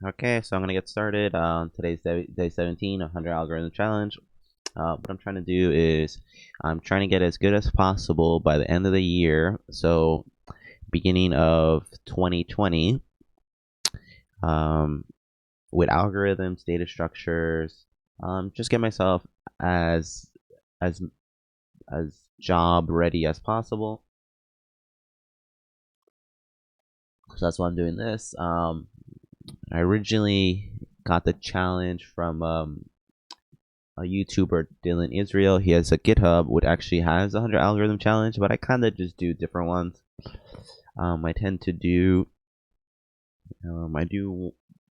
Okay, so I'm gonna get started. Today's day 17, 100 algorithm challenge. What I'm trying to do is I'm trying to get as good as possible by the end of the year. So beginning of 2020, um, with algorithms, data structures, just get myself as as as job ready as possible. So that's why I'm doing this. I originally got the challenge from a YouTuber, Dylan Israel. He has a GitHub which actually has a 100 algorithm challenge, but I kind of just do different ones. I tend to do, I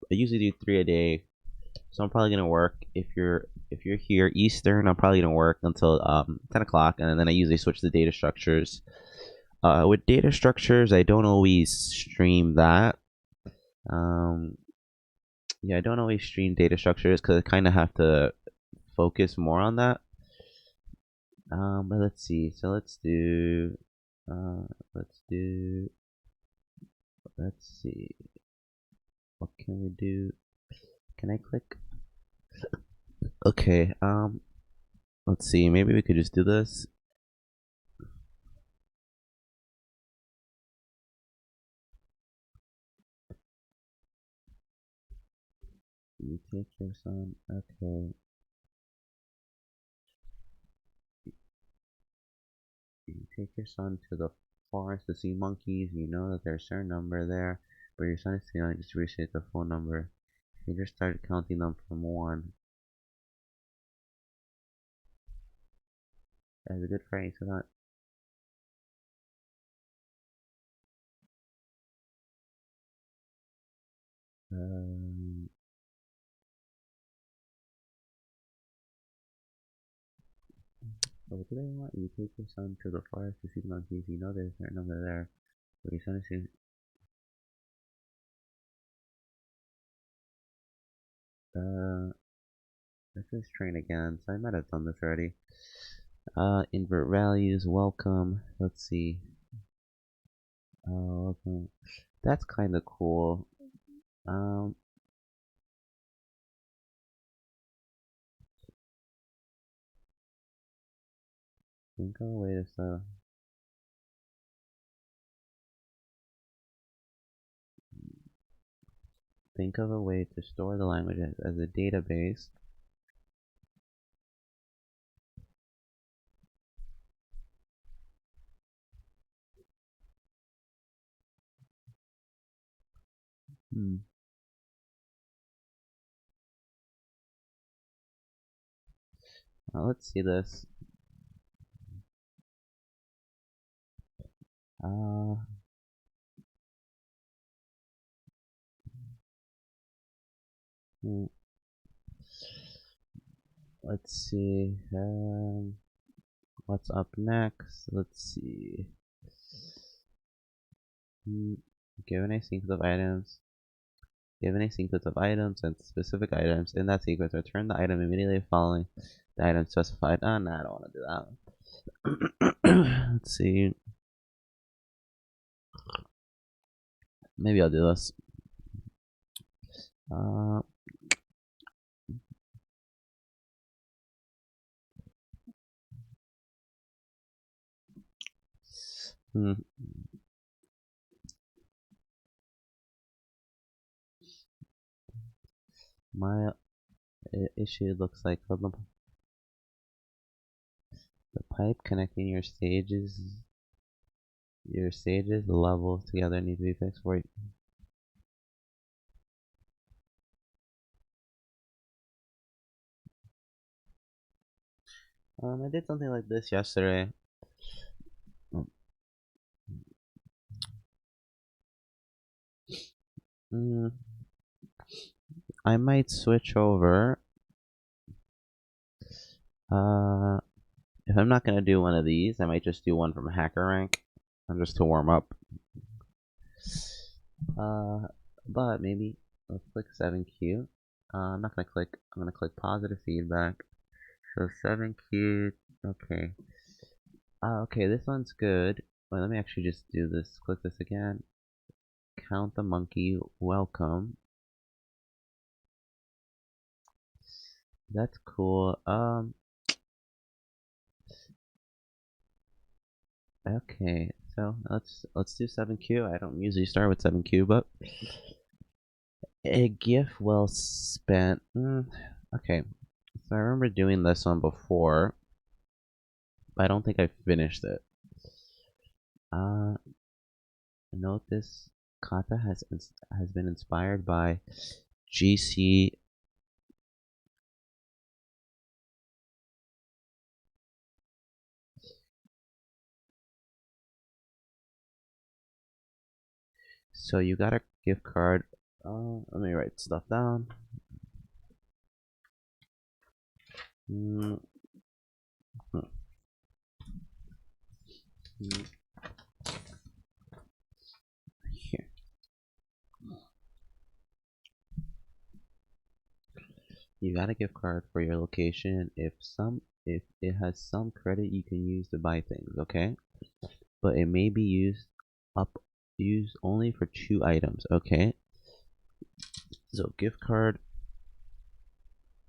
usually do 3 a day. So I'm probably gonna work if you're here Eastern. I'm probably gonna work until 10 o'clock, and then I usually switch to data structures. With data structures, I don't always stream that. Um, yeah, I don't always stream data structures because I kind of have to focus more on that. But let's see. So uh, let's do, let's see. What can we do? Can I click? Okay. Let's see. Maybe we could just do this. You take your son. Okay. You take your son to the forest to see monkeys. You know that there's a certain number there, but your son is stealing just reset the phone number. You just started counting them from one. That's a good phrase. So that, um, so what do they want? You take your son to the forest to see monkeys. You know there's a certain number there, but your son is stealing. Uh, let's just train again. So I might have done this already. Invert values, welcome. Let's see. Welcome. That's kind of cool. Um, think of a way to think of a way to store the language as a database. Hmm. Let's see this. Uh, hmm, let's see. What's up next? Let's see. Hmm. Given a sequence of items, given a sequence of items and specific items in that sequence, return the item immediately following the item specified. Oh, no, I don't want to do that. Let's see. Maybe I'll do this. Uh, hmm. My issue looks like the pipe connecting your stages, the levels together need to be fixed for you. I did something like this yesterday. Mm, I might switch over. Uh, if I'm not gonna do one of these, I might just do one from HackerRank, just to warm up. Uh, but maybe let's click 7Q. I'm not gonna click. I'm gonna click positive feedback. So 7Q. Okay. Okay, this one's good. Wait, let me actually just do this. Click this again. Count the monkey. Welcome. That's cool. Okay, so let's do 7Q. I don't usually start with 7Q, but a gift well spent. Okay, so I remember doing this one before, but I don't think I finished it. Note this kata has been inspired by GC. So you got a gift card. Let me write stuff down. Mm, hmm, mm, Here. You got a gift card for your location if it has some credit you can use to buy things, okay? But it may be used only for 2 items, okay? So gift card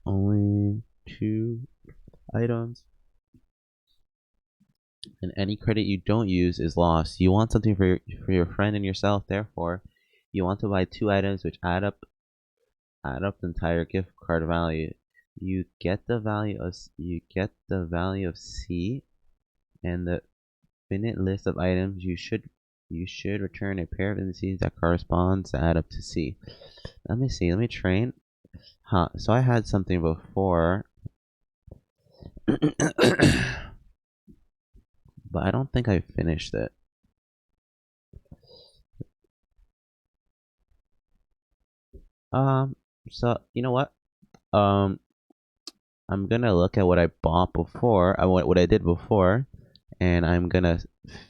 only 2 items. And any credit you don't use is lost. You want something for your friend and yourself, therefore you want to buy 2 items which add up the entire gift card value. You get the value of C, and the finite list of items you should return a pair of indices that corresponds to add up to C. Let me see. Let me train. So I had something before, but I don't think I finished it. So you know what? I'm gonna look at what I bought before. What I did before, and I'm gonna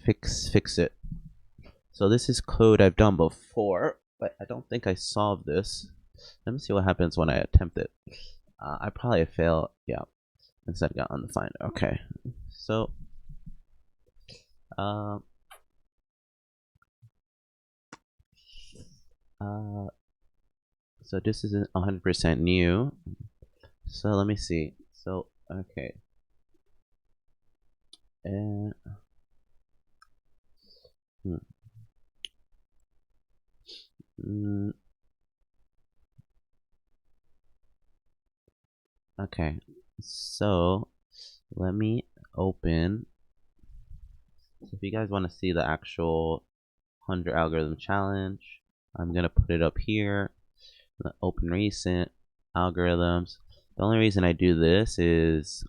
fix it. So this is code I've done before, but I don't think I solved this. Let me see what happens when I attempt it. I probably fail. Yeah, instead got undefined. Okay, so uh, uh, so this isn't 100% new. So let me see. So okay, uh, hmm. mm, okay. So let me open. So if you guys want to see the actual 100 algorithm challenge, I'm gonna put it up here. Open recent algorithms. The only reason I do this is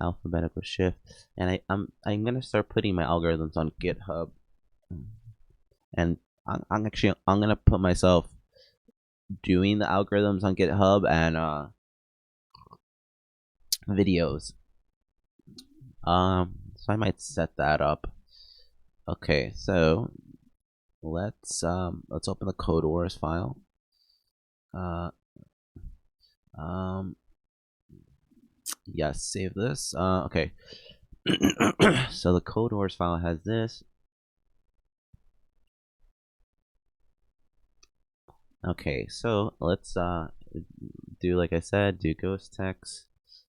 alphabetical shift, and I'm gonna start putting my algorithms on GitHub, and I'm gonna put myself doing the algorithms on GitHub and videos. So I might set that up. Okay, so let's open the code wars file. Uh, um, yes, save this. Okay. So the code wars file has this. Okay, so let's do like I said, do ghost text.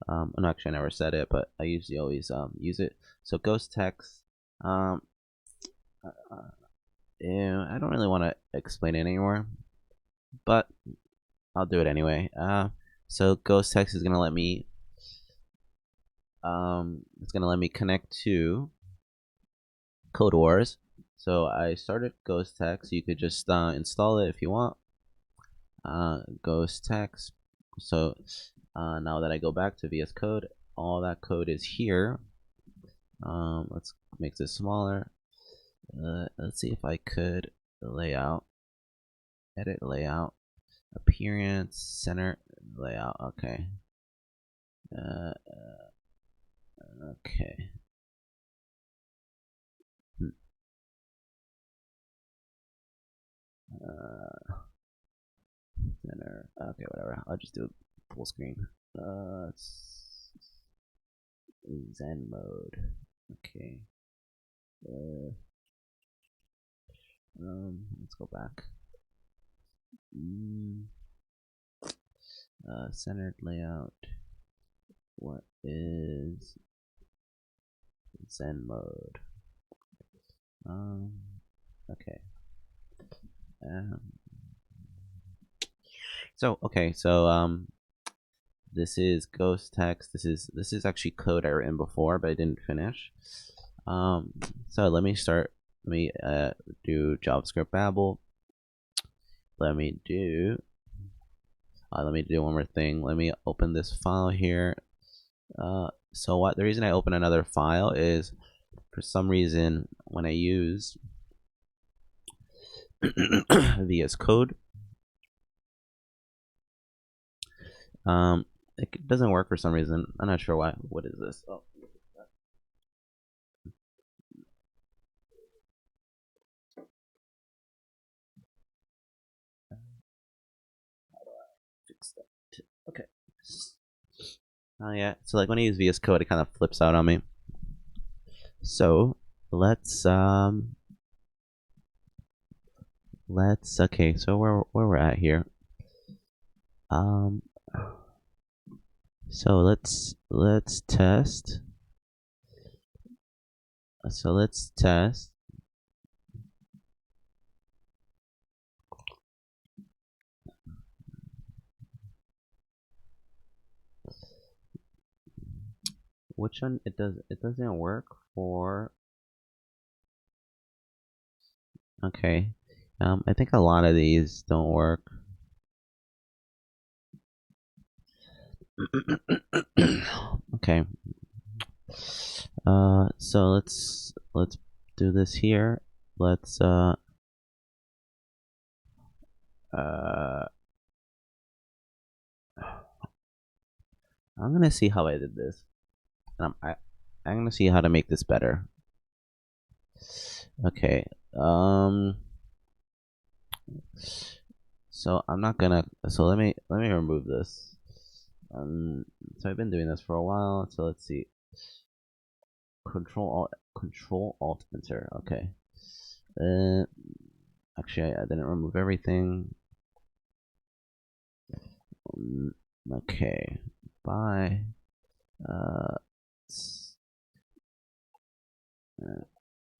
And actually, I never said it, but I usually always use it. So ghost text. Yeah, I don't really want to explain it anymore, but I'll do it anyway. So ghost text is gonna let me connect to Code Wars. So I started ghost text. You could just install it if you want. Ghost text. So now that I go back to VS Code, all that code is here. Let's make this smaller. Let's see if I could layout, edit layout, appearance, center, layout. Okay. Okay. Center. Okay, whatever. I'll just do it full screen. Zen mode. Okay. Let's go back. Centered layout. What is Zen mode? Okay. So this is ghost text. This is actually code I written before, but I didn't finish. So let me start. Let me do JavaScript Babel. Let me do one more thing. Let me open this file here. So what the reason I open another file is, for some reason, when I use VS Code, it doesn't work for some reason. I'm not sure why. What is this? Oh, fix that. Okay. Oh yeah. So like when I use VS Code, it kind of flips out on me. So let's okay. So where we're at here. So let's test. So let's test. Which one? It doesn't work for. Okay. I think a lot of these don't work. Okay. So let's do this here. Let's I'm gonna see how I did this. I'm gonna see how to make this better. Okay. So I'm not gonna. So let me remove this. So I've been doing this for a while. So let's see. Control Alt Enter. Okay. Actually, I didn't remove everything. Okay. Bye.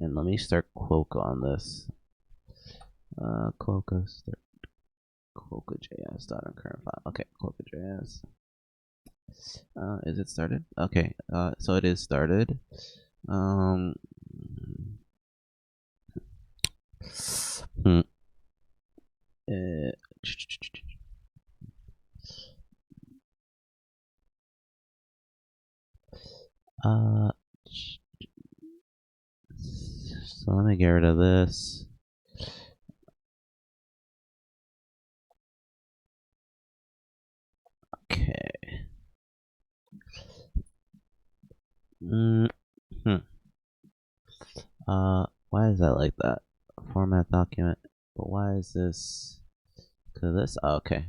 And let me start Quokka on this. Quokka start. Quokka.js on current file. Okay, Quokka.js. Is it started? Okay. So it is started. So let me get rid of this. Okay. Why is that like that? Format document. But why is this? Cause this. Oh, okay.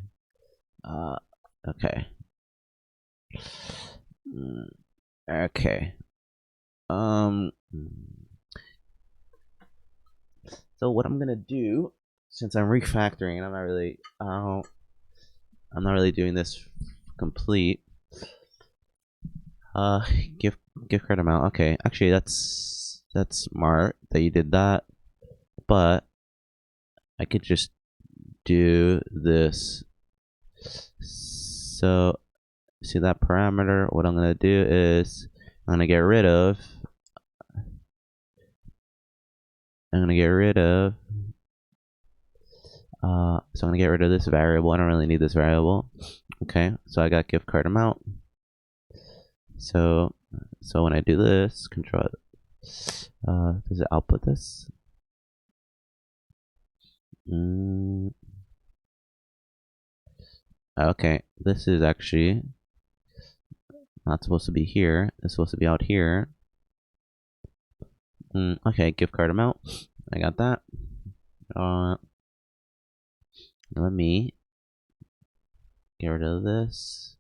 Okay. Okay. So what I'm gonna do, since I'm refactoring and I'm not really doing this complete. Gift card amount. Okay, actually that's smart that you did that, but I could just do this. So see that parameter. What I'm gonna do is I'm gonna get rid of. So I'm gonna get rid of this variable. I don't really need this variable. Okay, so I got gift card amount. So when I do this, control, does it output this? Okay, this is actually not supposed to be here. It's supposed to be out here. Okay, gift card amount. I got that. Let me get rid of this.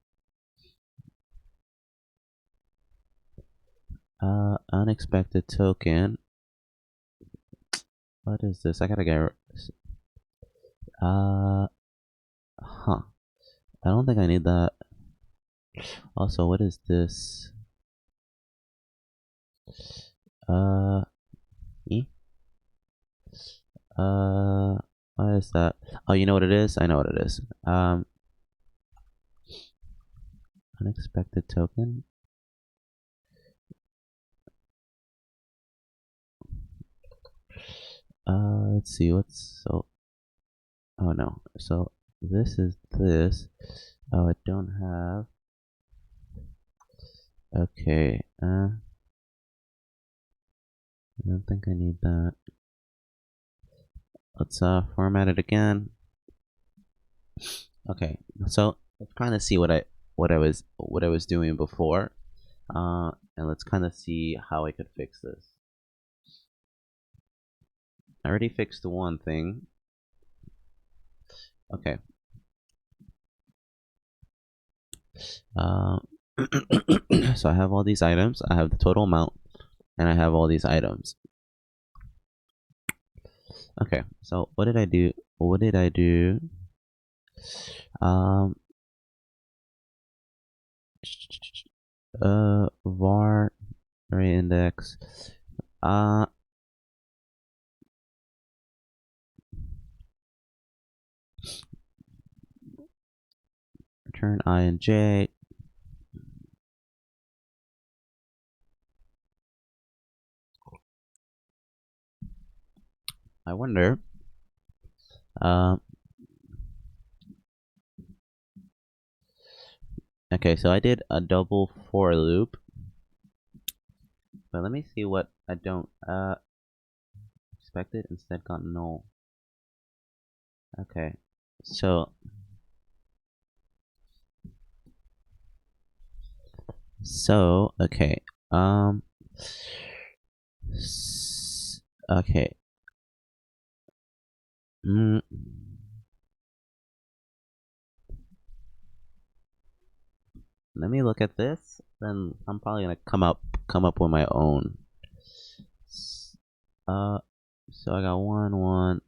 Unexpected token. What is this? I gotta get. I don't think I need that. Also, what is this? E? What is that? Oh, you know what it is? I know what it is. Unexpected token. Let's see what's so. Oh no. So this is this. Oh, I don't have. Okay. I don't think I need that. Let's format it again. Okay. So let's kind of see what I was doing before. And let's kind of see how I could fix this. I already fixed the one thing. Okay. So I have all these items. I have the total amount, and I have all these items. Okay. So what did I do? What did I do? Var array index. Return I and j. I wonder. Okay, so I did a double for loop, but let me see what I don't expected instead got null. Okay, so okay, okay. Let me look at this, then I'm probably gonna come up with my own. So I got one.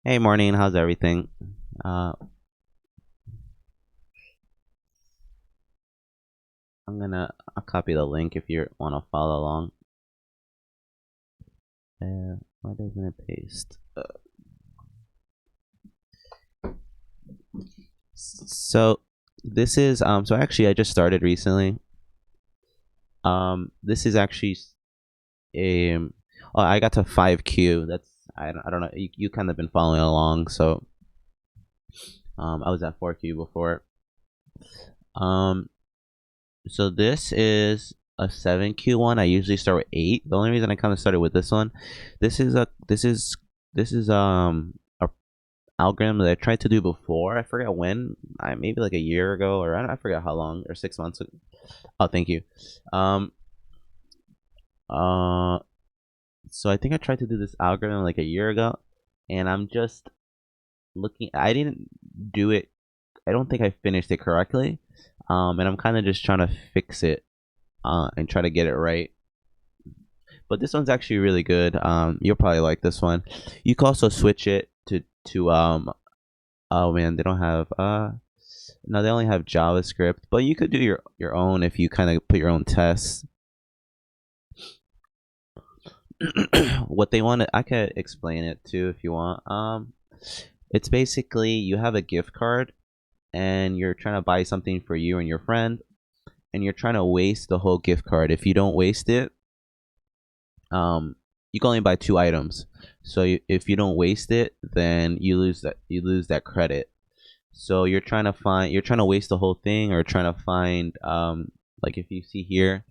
Hey, morning. How's everything? I'll copy the link if you want to follow along. Why doesn't it paste? So this is so actually I just started recently. This is actually a oh, I got to 5Q. That's I don't know. You kind of been following along, so I was at 4Q before. So this is a 7Q one. I usually start with 8. The only reason I kind of started with this one, this is a algorithm that I tried to do before. I forgot when. Maybe like a year ago, or I forgot how long, or 6 months ago. Oh, thank you. So I think I tried to do this algorithm like a year ago, and I'm just looking. I didn't do it. I don't think I finished it correctly. And I'm kind of just trying to fix it, and try to get it right. But this one's actually really good. You'll probably like this one. You can also switch it to oh man, they don't have no, they only have JavaScript, but you could do your own if you kind of put your own tests. What they want to, I could explain it too if you want. It's basically you have a gift card and you're trying to buy something for you and your friend, and you're trying to waste the whole gift card. If you don't waste it, you can only buy 2 items. So if you don't waste it, then you lose that credit. So you're trying to waste the whole thing, or trying to find like if you see here,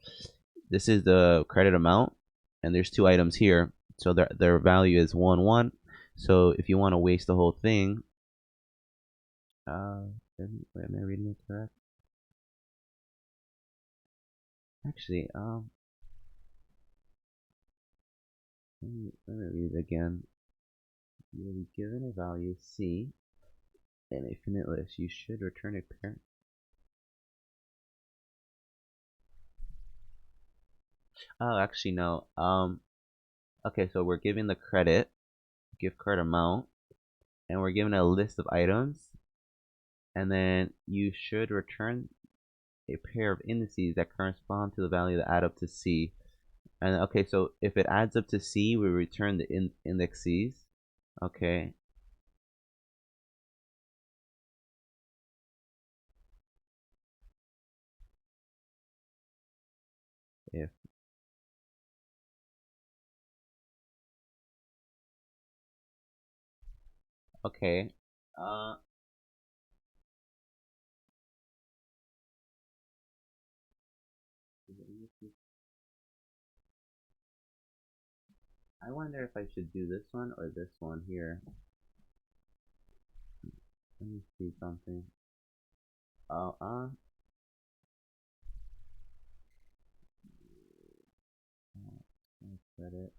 this is the credit amount, and there's 2 items here, so their value is 1 1. So if you want to waste the whole thing, am I reading it correct? Actually, let me read it again. You will be given a value C in a finite list. You should return a parent. Oh, actually no. Okay, so we're giving the credit, gift card amount, and we're given a list of items, and then you should return a pair of indices that correspond to the value that add up to C. And okay, so if it adds up to C, we return the indexes. Okay. If okay. Uh I wonder if I should do this one or this one here. Let me see something. Oh, credit.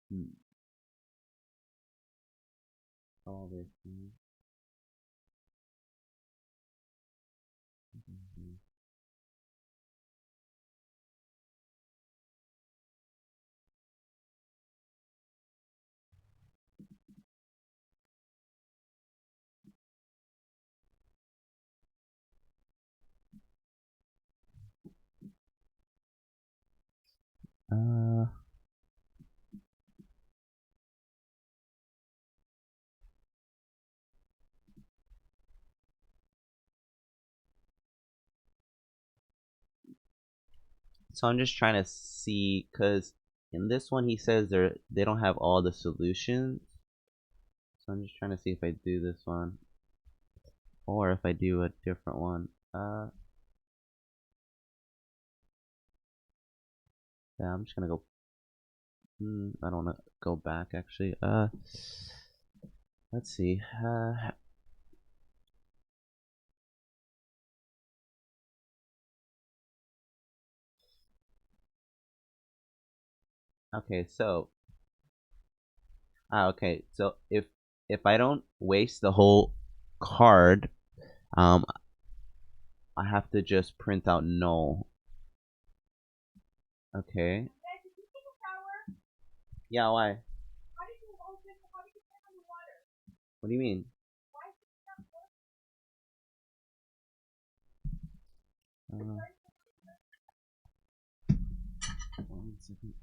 Hmm. All this. Uh, so I'm just trying to see, cause in this one he says they don't have all the solutions. So I'm just trying to see if I do this one or if I do a different one. Yeah, I'm just gonna go. I don't want to go back actually. Let's see. Okay, so okay, so if I don't waste the whole card, um, I have to just print out null. Okay. Yeah, why? What do you mean? Uh, 1 second.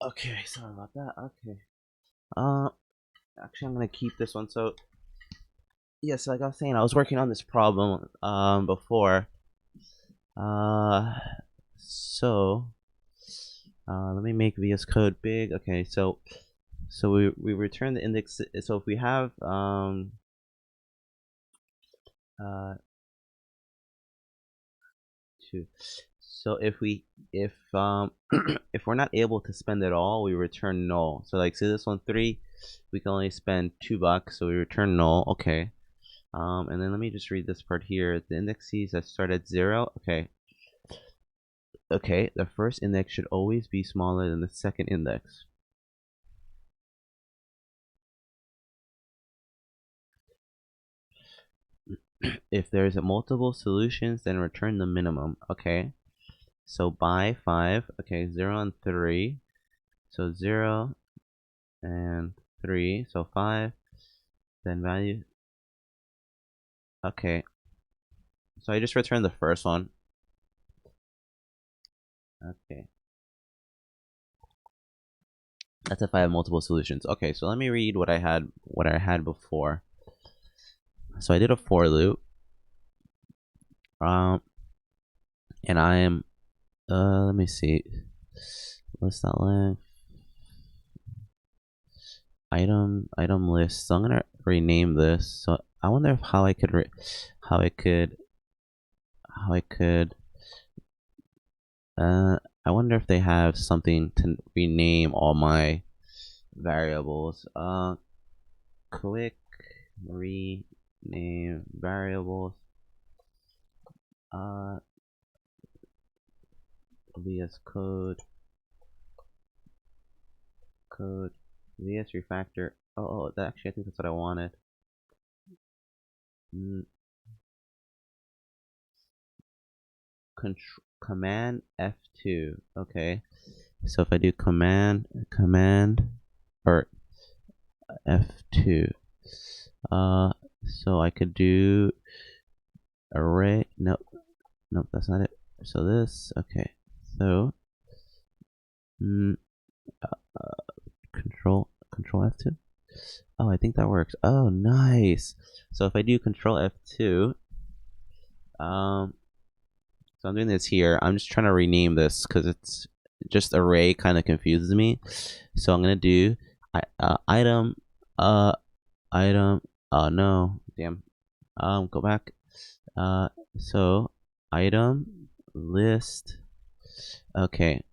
Okay, sorry about that. Okay. Uh, Actually, I'm gonna keep this one. So, yes, like I was saying, I was working on this problem before. Uh, so let me make VS Code big. Okay, so we return the index. So if we have uh two, So if if we're not able to spend it all, we return null. So like, say this one 3, we can only spend $2, so we return null. Okay. And then let me just read this part here. The indexes that start at 0. Okay. Okay, the first index should always be smaller than the second index. If there's multiple solutions, then return the minimum. Okay. So by 5, okay, 0 and 3. So 0 and 3, so 5, then value. Okay. So I just returned the first one. Okay. That's if I have multiple solutions. Okay, so let me read what I had before. So I did a for loop. And I am let me see. List that length. Item list. So I'm gonna rename this. So I wonder how I could I wonder if they have something to rename all my variables. Quick rename variables. VS Code VS refactor. Oh, that actually, I think that's what I wanted. Command F2. Okay, so if I do command or F2, so I could do array. Nope, that's not it. So this. Okay, so control F2. Oh, I think that works. Oh, nice. So if I do control F2, so I'm doing this here. I'm just trying to rename this because it's just array kind of confuses me. So I'm gonna do item item. Oh no, damn. Go back. So item list. Okay.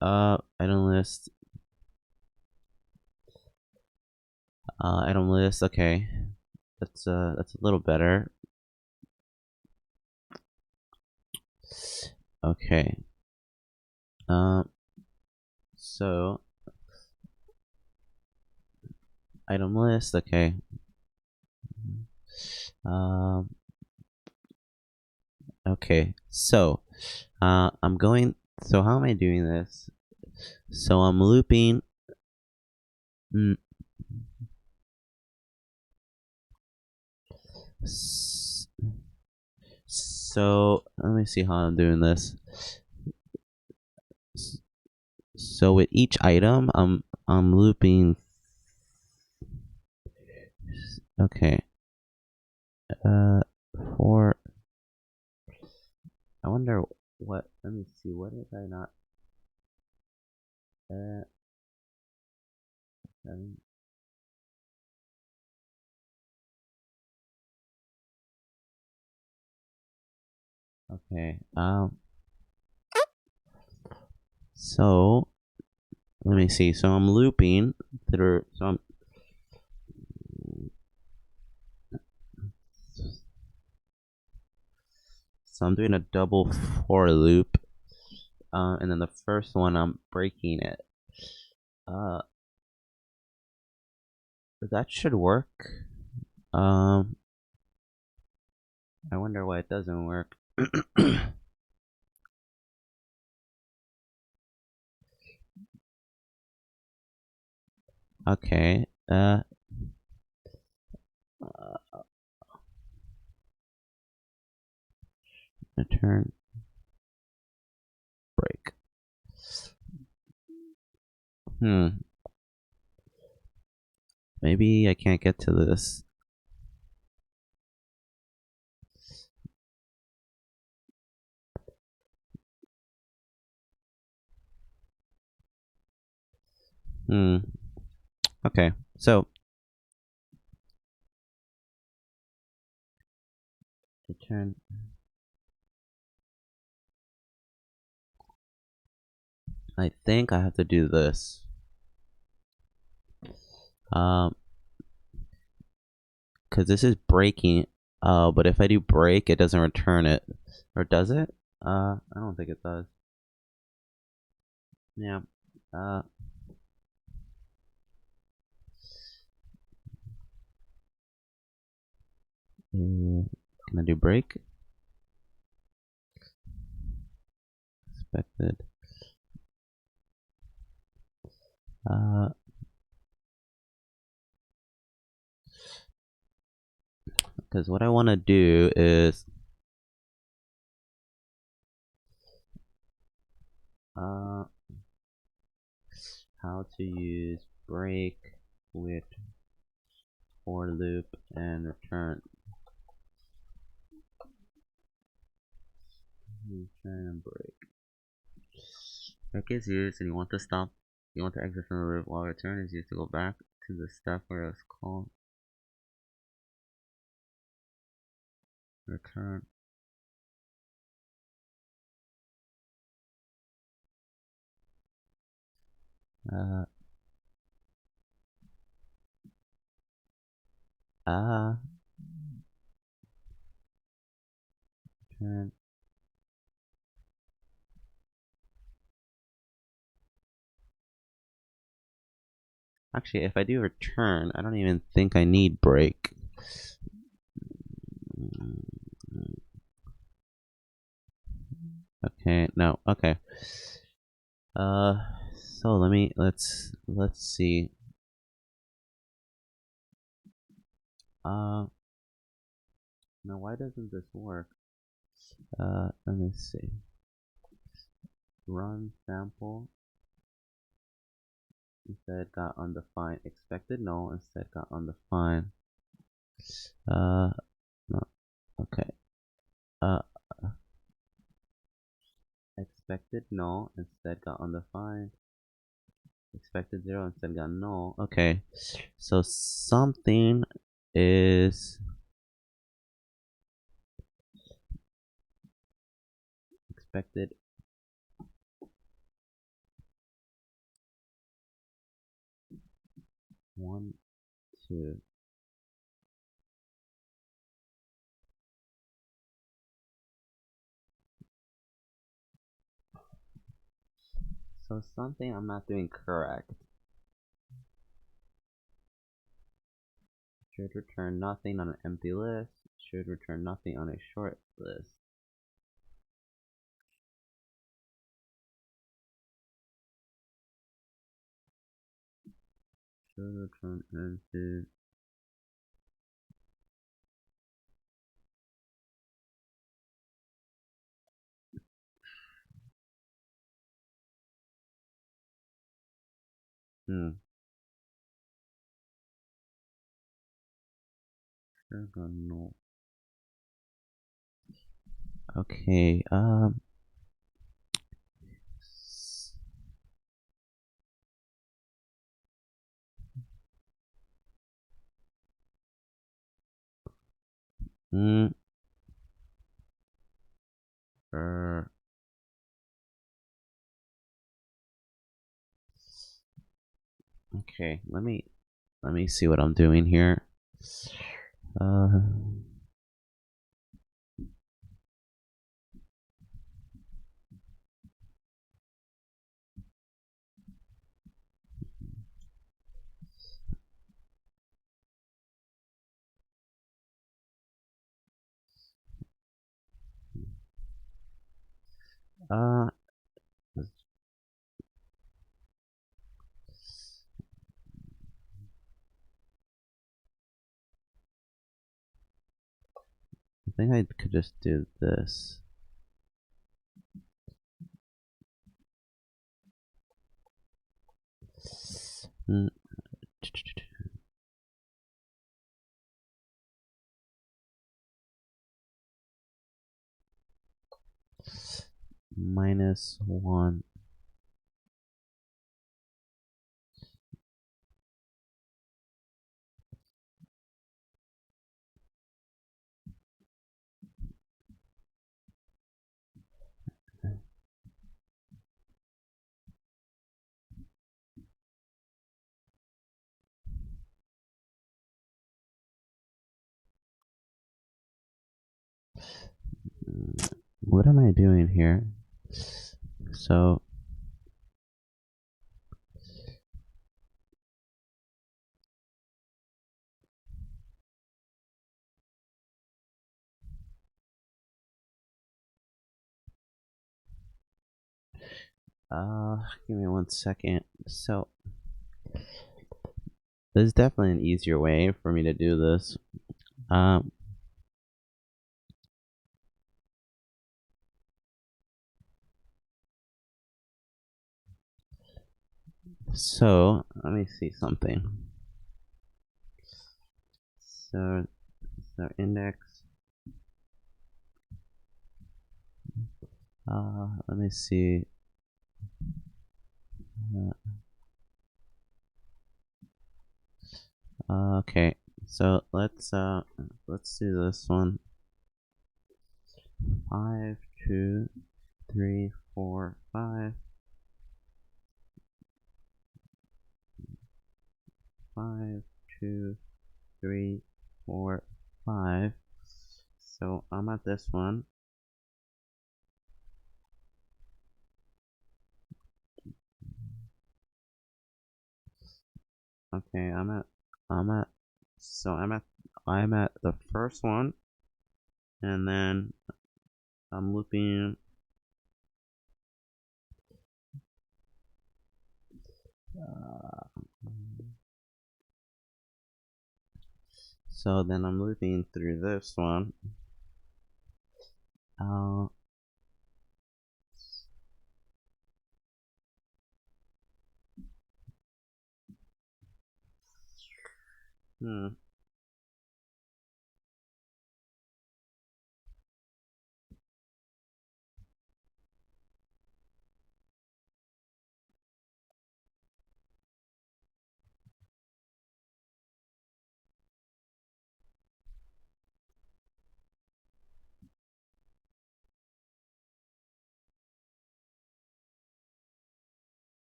Item list. Item list. Okay. That's a little better. Okay. So item list. Okay. Okay. So I'm going. So how am I doing this? So I'm looping. So let me see how I'm doing this. So with each item, I'm looping. Okay. For. I wonder what. Let me see. What did I not? Okay. So let me see. So I'm looping through. So I'm doing a double for loop, and then the first one I'm breaking it. That should work. I wonder why it doesn't work. Okay. Return break. Maybe I can't get to this. Okay. So return. I think I have to do this. Because this is breaking. But if I do break, it doesn't return it. Or does it? I don't think it does. Yeah. Can I do break? Expected. Because what I want to do is how to use break with for loop and return and break. Break is used and you want to stop. You want to exit from the loop, while return is used to go back to the step where it's called return. Uh, return. Actually, if I do return, I don't even think I need break. Okay, no, okay. So let's see. Now why doesn't this work? Let me see. Run sample. Instead got undefined. Expected null instead got undefined. No. Okay. Expected null instead got undefined. Expected 0 instead got null. Okay. So something is expected 1, 2. So something I'm not doing correct. Should return nothing on an empty list. Should return nothing on a short list. Should return empty. Sure got null. Okay, okay, let me see what I'm doing here. I think I could just do this. -1. what am I doing here? So give me 1 second. So there's definitely an easier way for me to do this. So let me see something. So index. Let me see. Okay, so let's do this one. 5, 2, 3, 4, 5. 5, 2, 3, 4, 5. So I'm at this one. Okay, I'm at the first one, and then I'm looping. So then I'm looping through this one.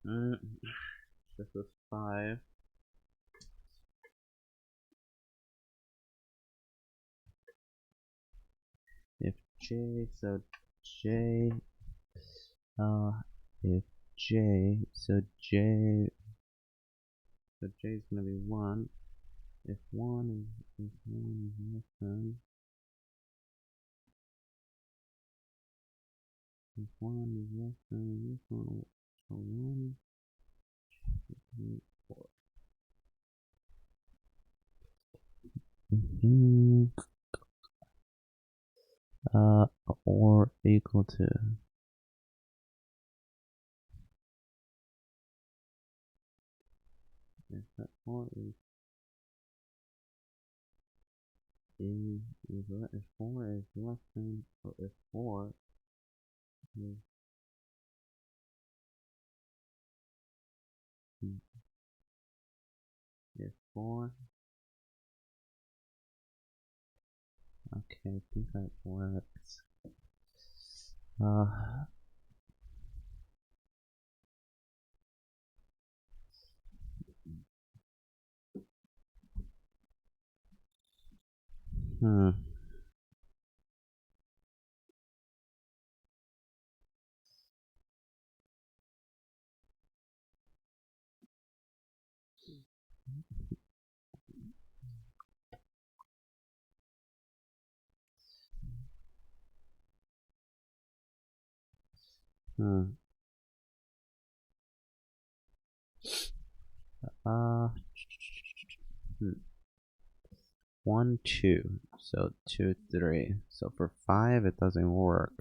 Hmm. This is 5. If J, so J, if J, so J, is gonna be 1. If 1 is less than, if 1 is less than this one, so 1, 2, 3, 4. Or equal to. If that 4 is if 4 is less than, or if 4 is if 4, okay, I think that works. Hmm. Hmm. Uh. 1, 2. So 2, 3. So for 5, it doesn't work.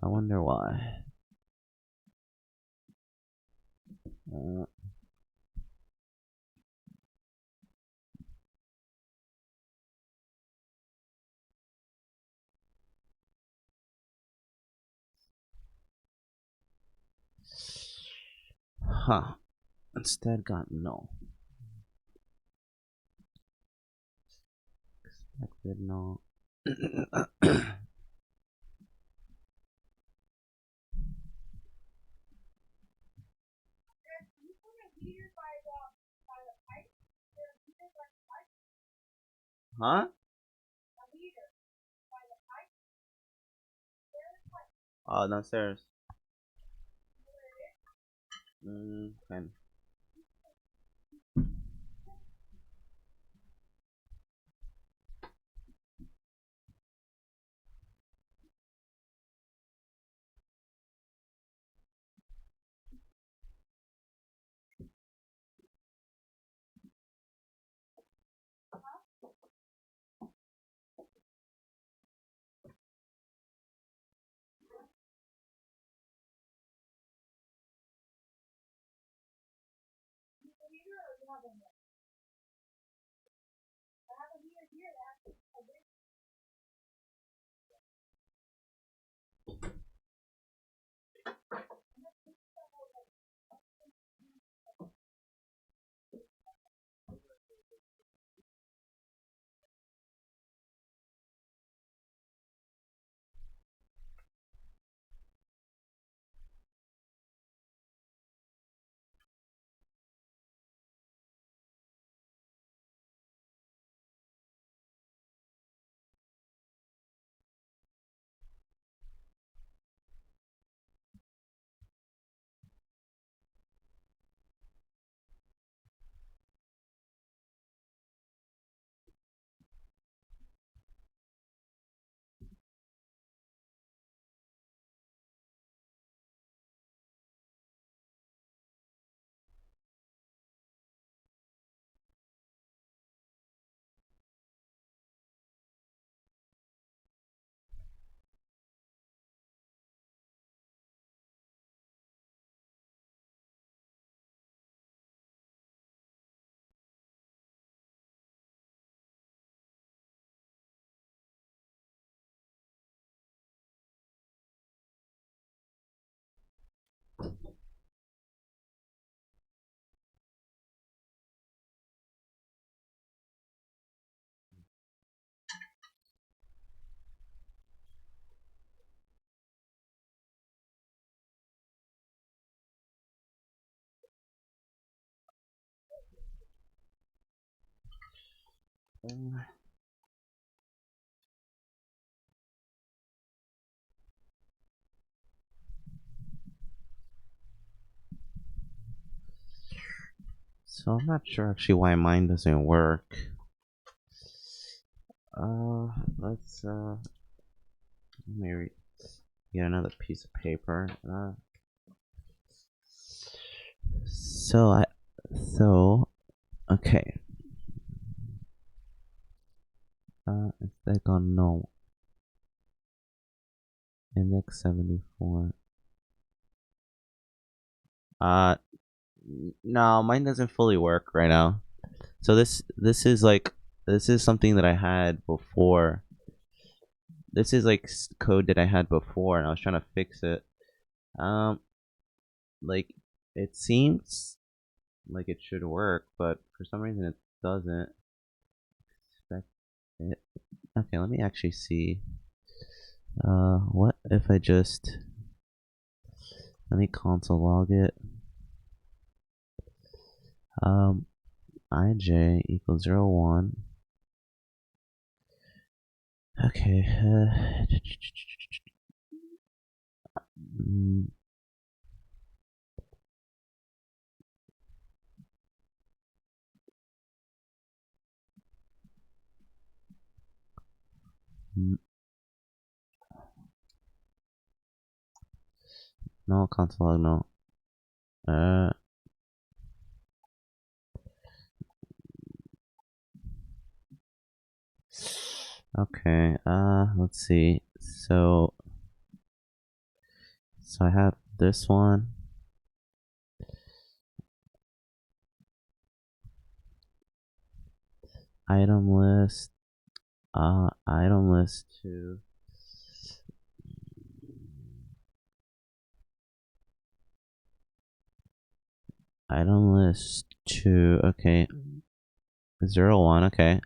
I wonder why. Huh. Instead got no. Expected no. Huh? Oh, downstairs. Okay. So I'm not sure actually why mine doesn't work. Let's maybe get another piece of paper. So okay. Instead on no. Index 74. Uh, no, mine doesn't fully work right now. So this is like this is something that I had before. This is like code that I had before, and I was trying to fix it. Like it seems like it should work, but for some reason it doesn't. Expect it. Okay, let me actually see. What if I just let me console log it. IJ equals 0, 1. Okay. No console log, no. Okay, let's see. So I have this one. item list, item list 2. Item list 2, okay. 0, 1, okay.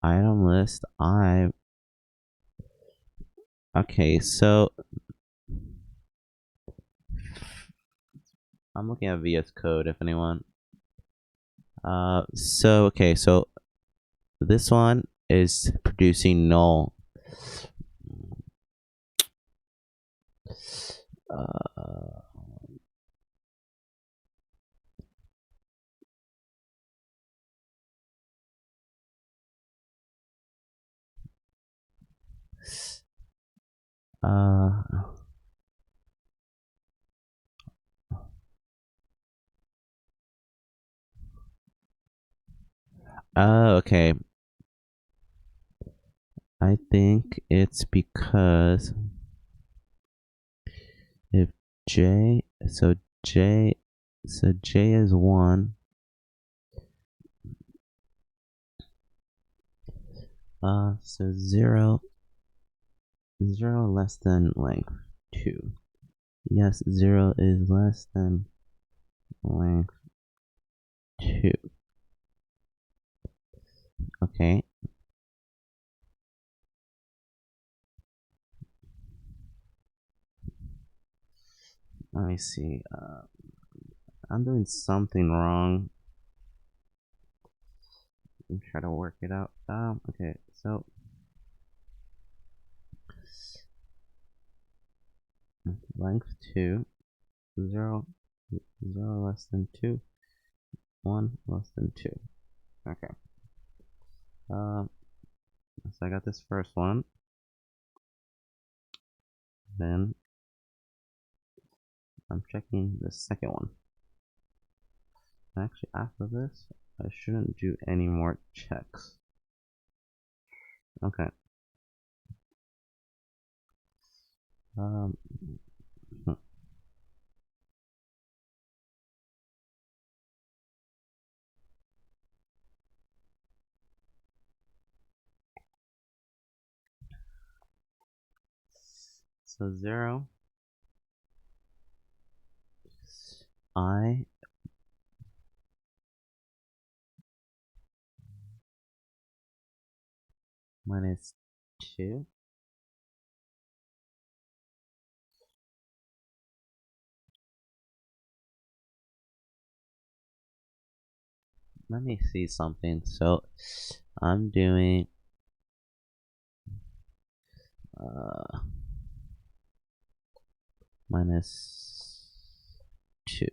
Item list I. Okay, so I'm looking at VS Code if anyone. So okay, so this one is producing null. Okay. I think it's because if J is 1. So 0 less than length 2. Yes, 0 is less than length 2. Okay. Let me see. I'm doing something wrong. I'm trying to work it out. Okay, so length 2, 0 less than 2, 1 less than 2. Okay. So I got this first one. Then I'm checking the second one. Actually, after this, I shouldn't do any more checks. Okay. Hmm. So 0 I minus 2. Let me see something. So I'm doing minus 2.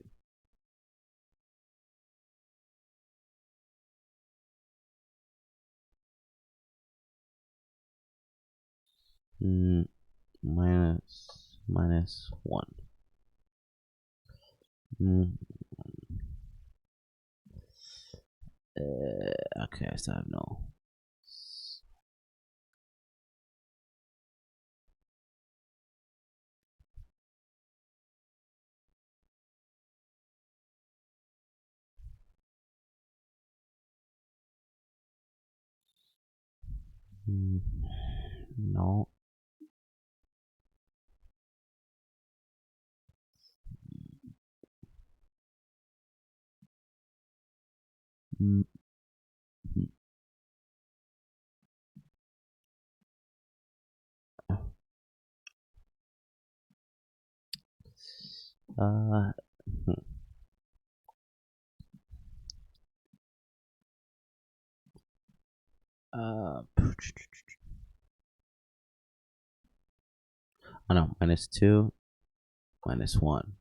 Minus 1. Okay, so I have no. No. Mm, Uh, oh no, minus 2, minus 1.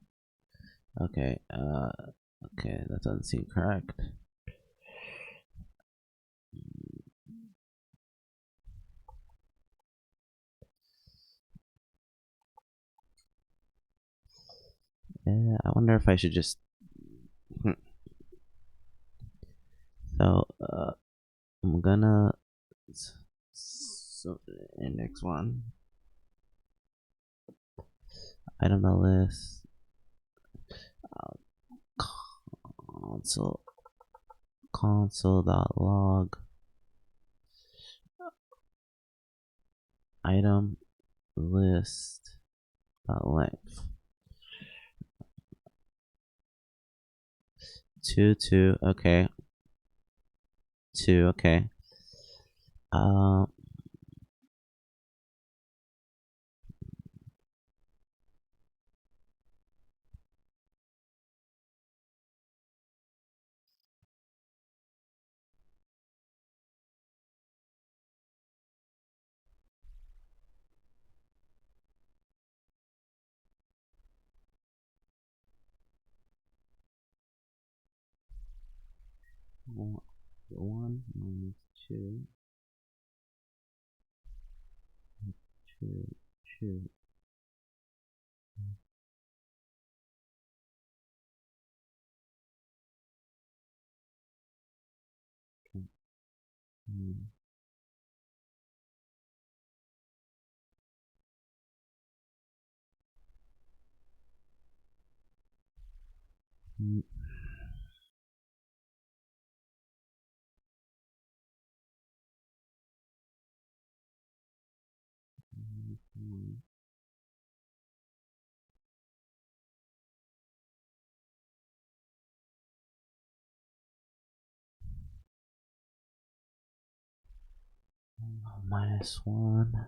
Okay, okay, that doesn't seem correct. Yeah, I wonder if I should just. So, I'm gonna. So, index 1. Item the list. console.log item list length 2 okay 2 okay uh one minus two two two minus one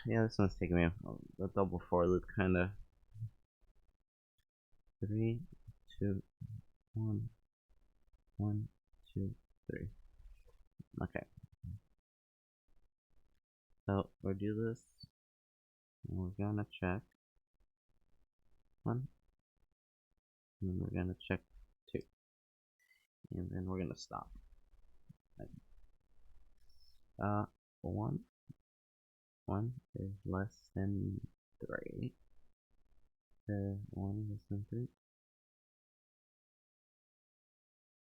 yeah, this one's taking me a double for loop kind of 3 2 1 1 2 3 okay, so we'll do this and we're gonna check 1 and then we're gonna check 2 and then we're gonna stop. 1 1 is less than 3. 1 is less than 3.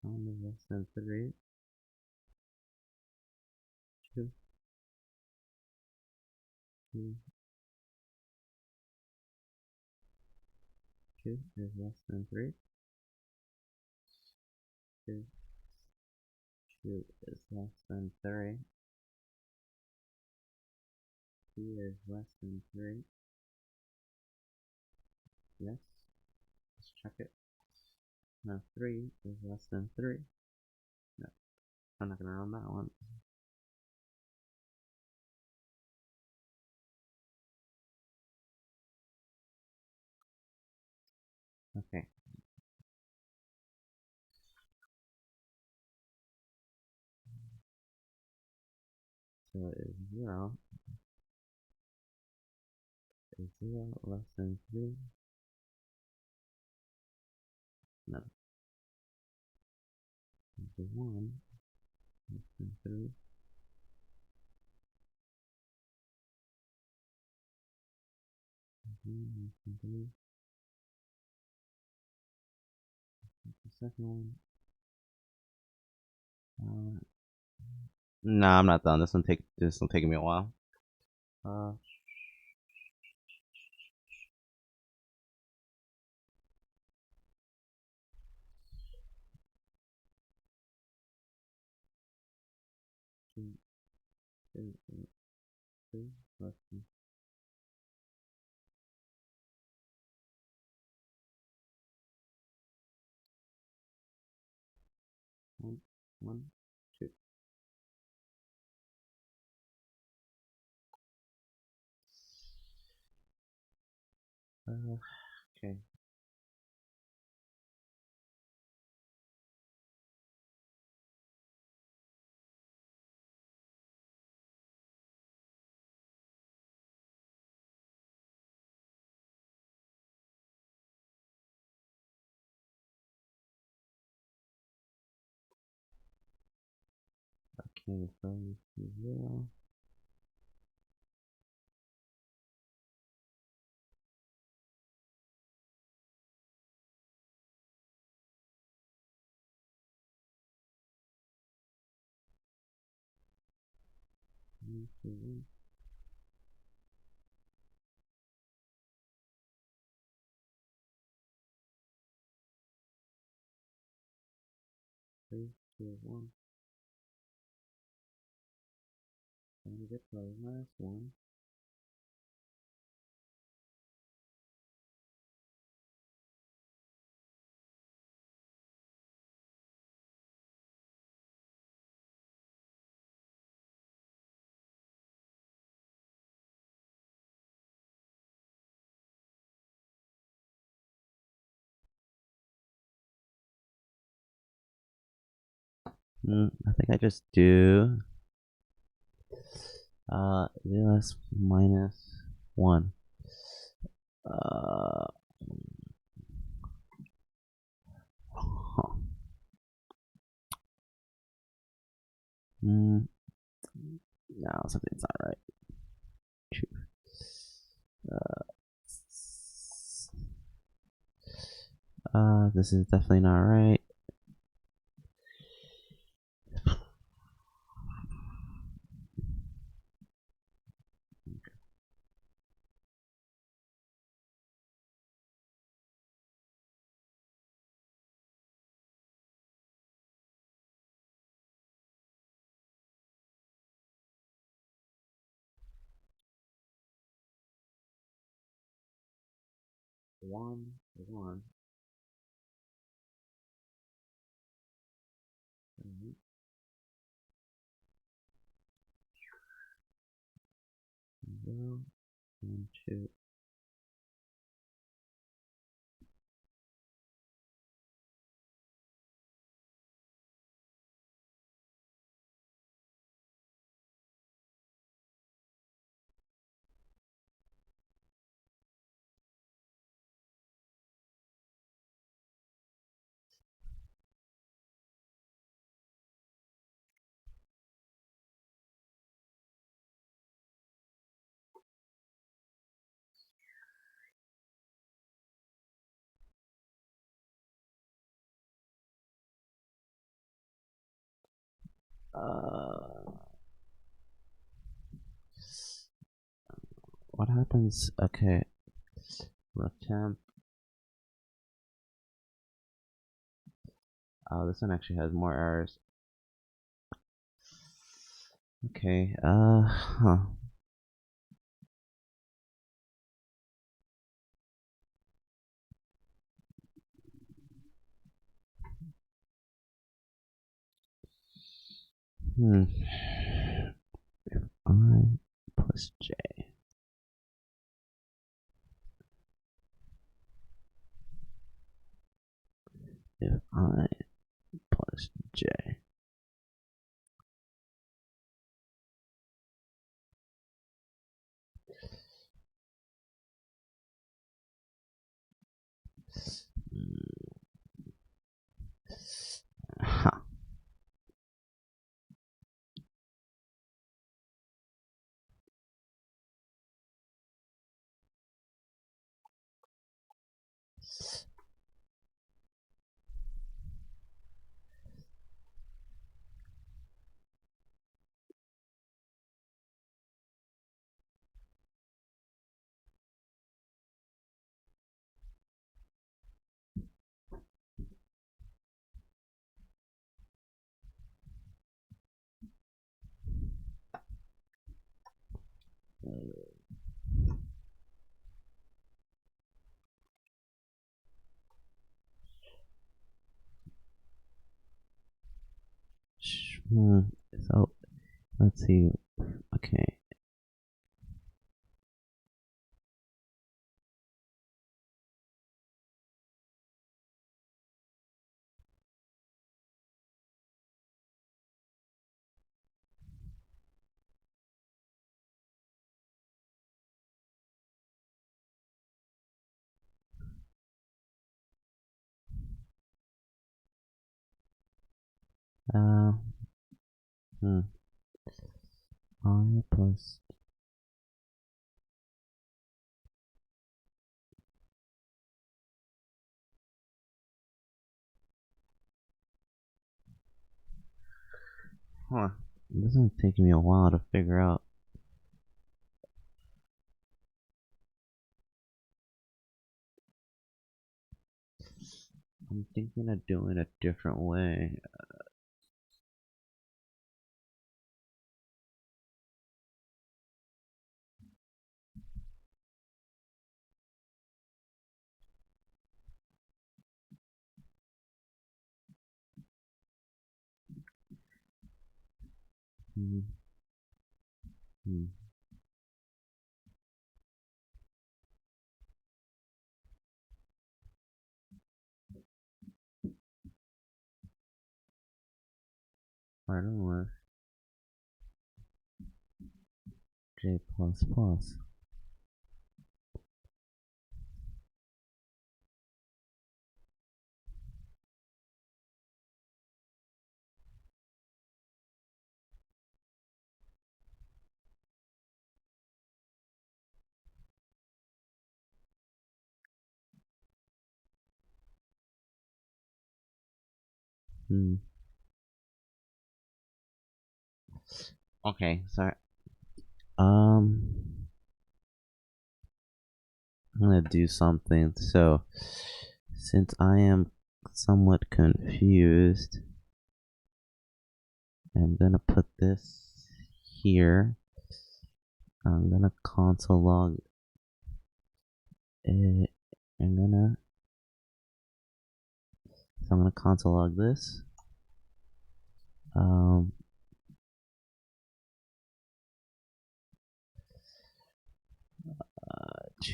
1 is less than 3. 2 2 2 is less than 3. 2 2 is less than 3. 2 is less than 3. Yes. Let's check it. Now 3 is less than 3. No, I'm not gonna run that one. Okay. So is 0 is 0 less than 3? No. Is 1 less than 3? Less than 3? The second one. Nah, I'm not done. This one taking me a while. Uh, 2 2 2 less than 1 1 2. Okay. Okay, so 0. Three, two, one. And get the last one. I think I just do this minus 1. Huh. No, something's not right. This is definitely not right. One. 0 and 2. What happens? Okay, temp. Oh, this one actually has more errors. Okay, huh. If I plus J. If I plus J. Huh. So let's see. Okay. Uh, I plus this is taking me a while to figure out. I'm thinking of doing it a different way. Pardon with J++. Okay, sorry. I'm gonna do something. So, since I am somewhat confused, I'm gonna put this here. I'm gonna console log it. I'm gonna console log this.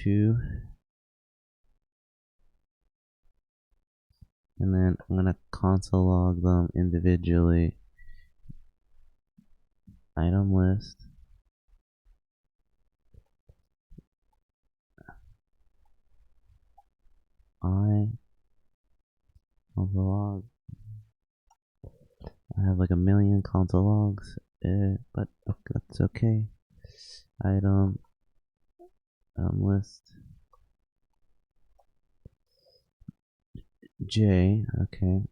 2, and then I'm gonna console log them individually. Item list. Console log. I have like a million console logs, but that's okay. Item list J. Okay.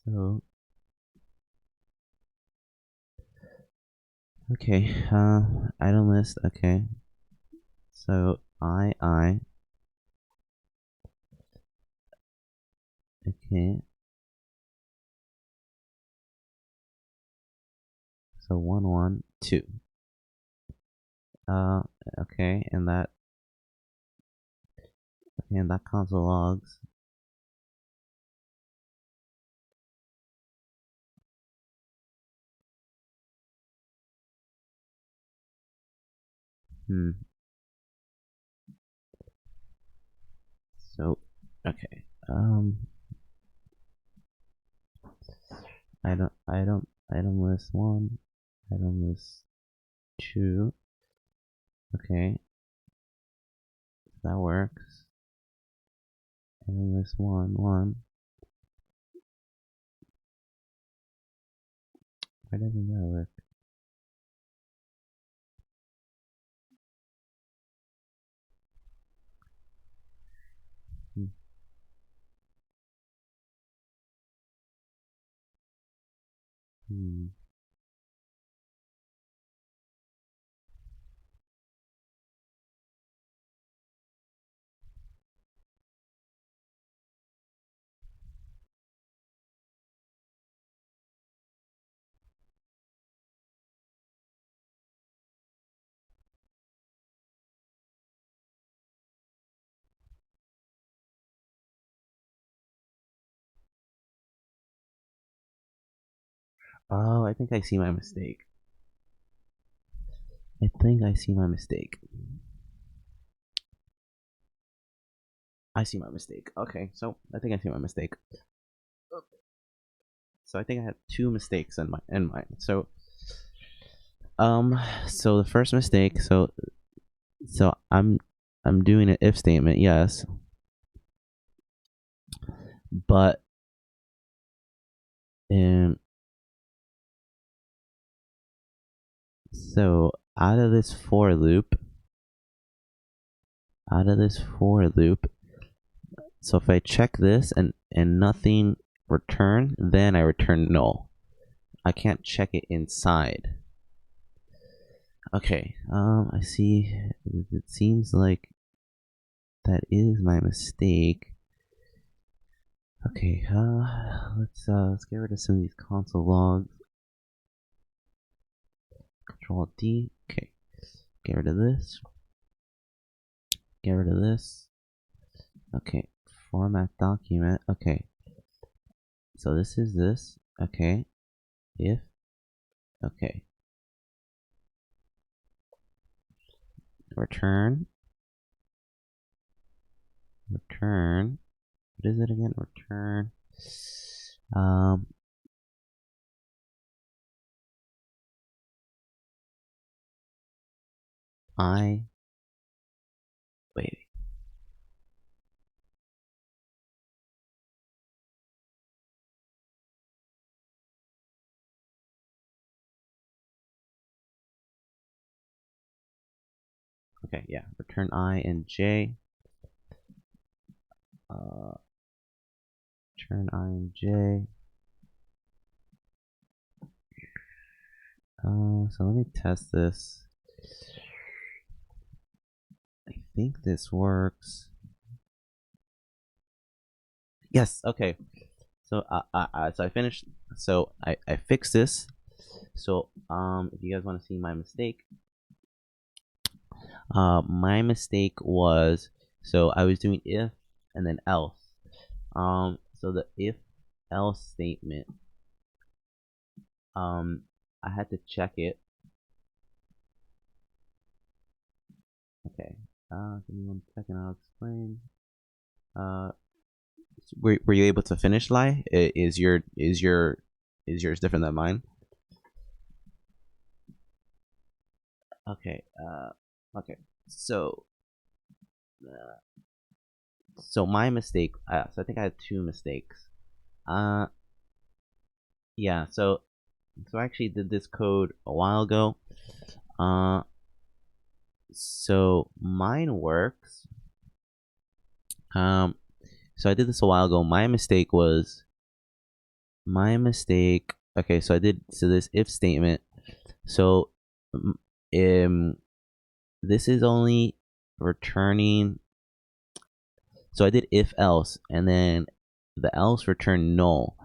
So item list. Okay. So I. Okay. So 1 1 2. Okay, and that console logs. So okay. Item list 1, item list 2. Okay. That works. Item list 1 1. Why doesn't that work? Oh, I think I see my mistake. I see my mistake. Okay, so I think I see my mistake. So I think I have 2 mistakes in mine. So so the first mistake, so I'm doing an if statement, yes. But so out of this for loop, so if I check this and nothing return, then I return null. I can't check it inside. Okay, I see. It seems like that is my mistake. Okay, let's get rid of some of these console logs. Control D. Okay, get rid of this. Get rid of this. Okay, format document. Okay, so this is this. Okay, if. Okay, return. What is it again? Return. Wait. Okay, yeah. Return I and J. Return I and J. So let me test this. I think this works. Yes. Okay. So so I finished. So I fixed this. So if you guys want to see my mistake, my mistake was, so I was doing if and then else. So the if else statement, I had to check it. Okay. Give me 1 second. I'll explain. Were you able to finish, Lai? Is yours different than mine? Okay. Okay. So my mistake. So I think I had 2 mistakes. Yeah. So I actually did this code a while ago. So mine works. So I did this a while ago. My mistake. Okay, so I did this if statement. So this is only returning. So I did if else, and then the else returned null.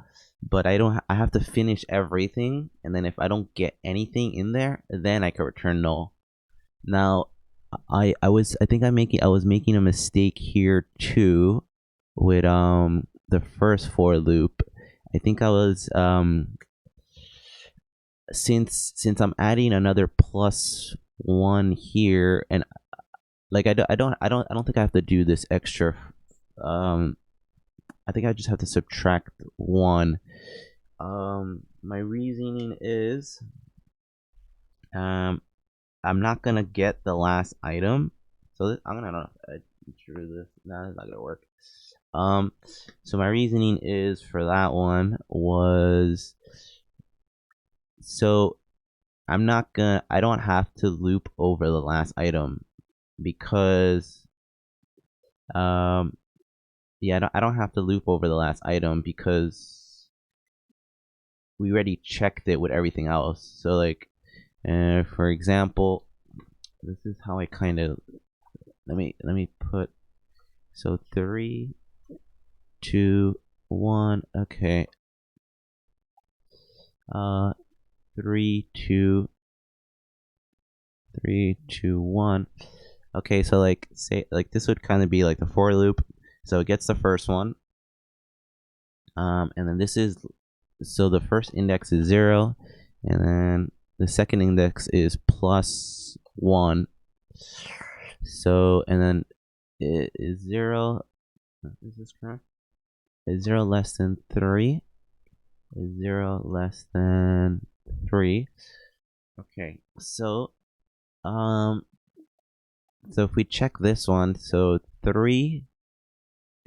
But I don't. I have to finish everything, and then if I don't get anything in there, then I can return null. Now, I think I was making a mistake here too, with the first for loop. I think I was since I'm adding another +1 here, and like I don't think I have to do this extra. I think I just have to subtract 1. My reasoning is I'm not gonna get the last item, so I'm gonna drew this. No, it's not gonna work. So my reasoning is for that one was, so I don't have to loop over the last item because yeah, I don't have to loop over the last item because we already checked it with everything else. So like, for example, this is how I kind of, let me put, so 3, 2, 1. Okay. 3, 2, 3, 2, 1. Okay, so like, say like this would kind of be like the for loop. So it gets the first one, and then this is, so the first index is 0, and then the second index is +1. So, and then it is 0. Is this correct? Is 0 less than 3? Is 0 less than 3? Okay, so so if we check this one, so 3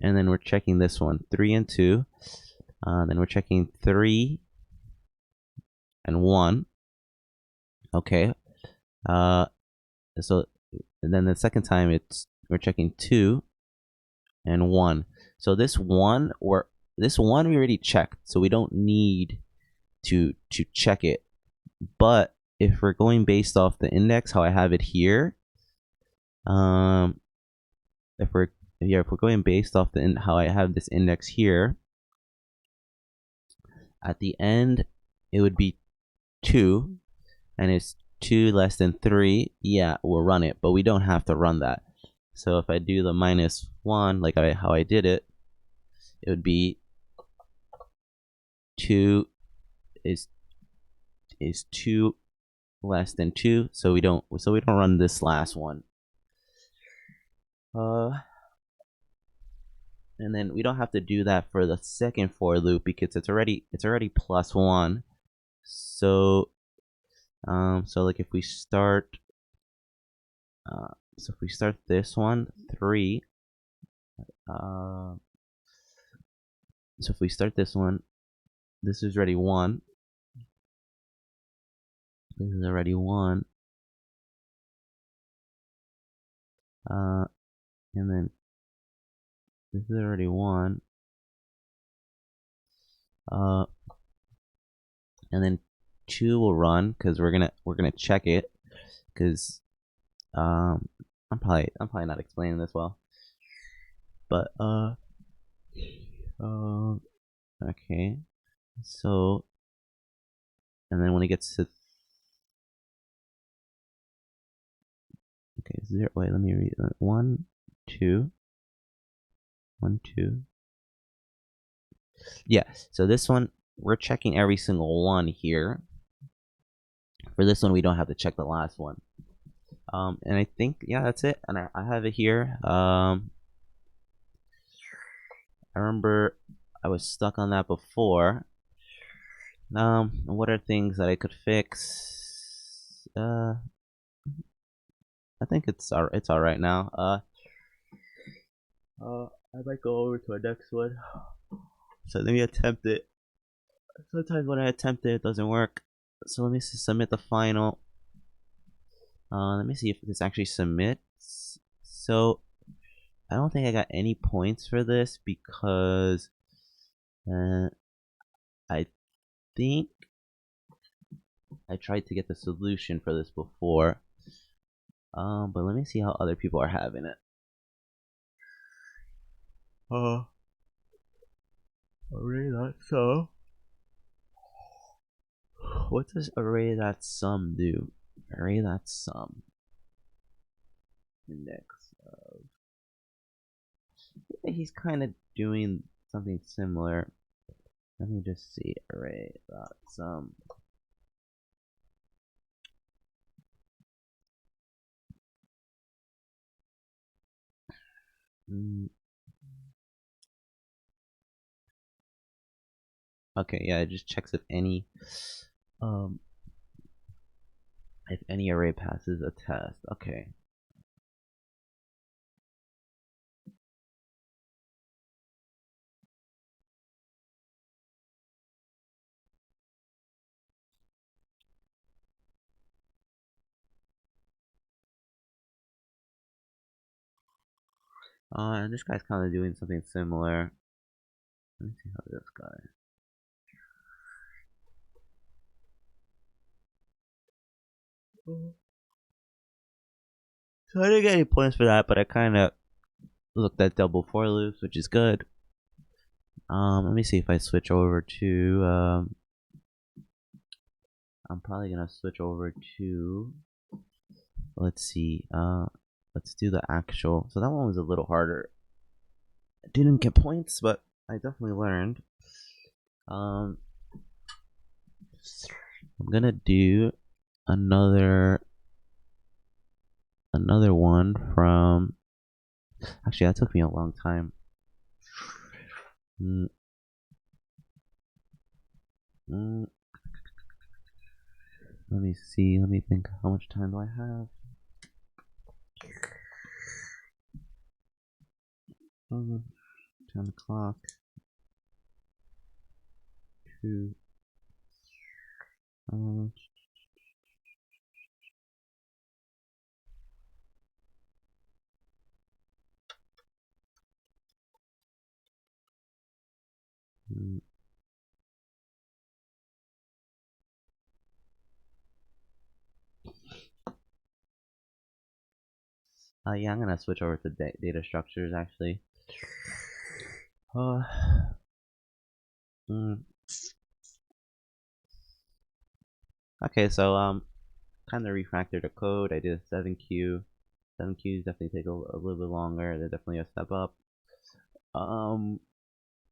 and then we're checking this one, 3 and 2. Then we're checking 3 and 1. Okay. So and then the second time we're checking 2 and 1. So this one we already checked, so we don't need to check it. But if we're going based off the index, how I have it here, if we're going based off how I have this index here, at the end it would be 2, and it's 2 less than 3. Yeah, we'll run it, but we don't have to run that. So if I do the -1, like how I did it, it would be 2 is 2 less than 2, so we don't run this last one. And then we don't have to do that for the second for loop because it's already +1. So like if we start this one 3, so if we start this one, this is already 1. This is already 1. And then this is already 1. And then 2 will run because we're gonna check it, because I'm probably not explaining this well, but okay, so and then when it gets to 0, wait, let me read that. 1 2 1 2. Yeah, so this one we're checking every single one here. For this one we don't have to check the last one. And I think, yeah, that's it. And I have it here. I remember I was stuck on that before. What are things that I could fix? I think it's all right now. I might go over to our next one. So let me attempt it. Sometimes when I attempt it, it doesn't work. So let me submit the final. Let me see if this actually submits. So I don't think I got any points for this because I think I tried to get the solution for this before. But let me see how other people are having it. Array.sum. What does array.sum do? Array.sum. Index of. Yeah, he's kind of doing something similar. Let me just see. Array.sum. Okay, yeah, it just checks if any array passes a test. Okay. And this guy's kind of doing something similar. Let me see how this guy. So I didn't get any points for that, but I kind of looked at double for loops, which is good. Let me see if I switch over to. I'm probably gonna switch over to. Let's see. Let's do the actual. So that one was a little harder. I didn't get points, but I definitely learned. I'm gonna do another one from. Actually, that took me a long time. Let me see. Let me think. How much time do I have? 10 o'clock. 2. Yeah, I'm gonna switch over to data structures actually. Okay, so kind of refactored the code. I did a 7Q. 7Qs definitely take a little bit longer. They're definitely a step up.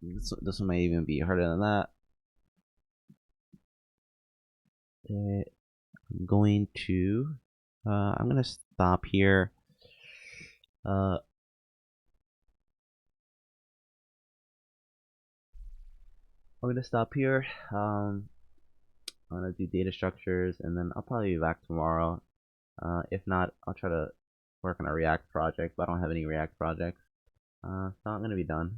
This one might even be harder than that. I'm going to I'm gonna stop here. I'm gonna stop here. I'm gonna do data structures, and then I'll probably be back tomorrow. If not, I'll try to work on a React project, but I don't have any React projects. So I'm gonna be done.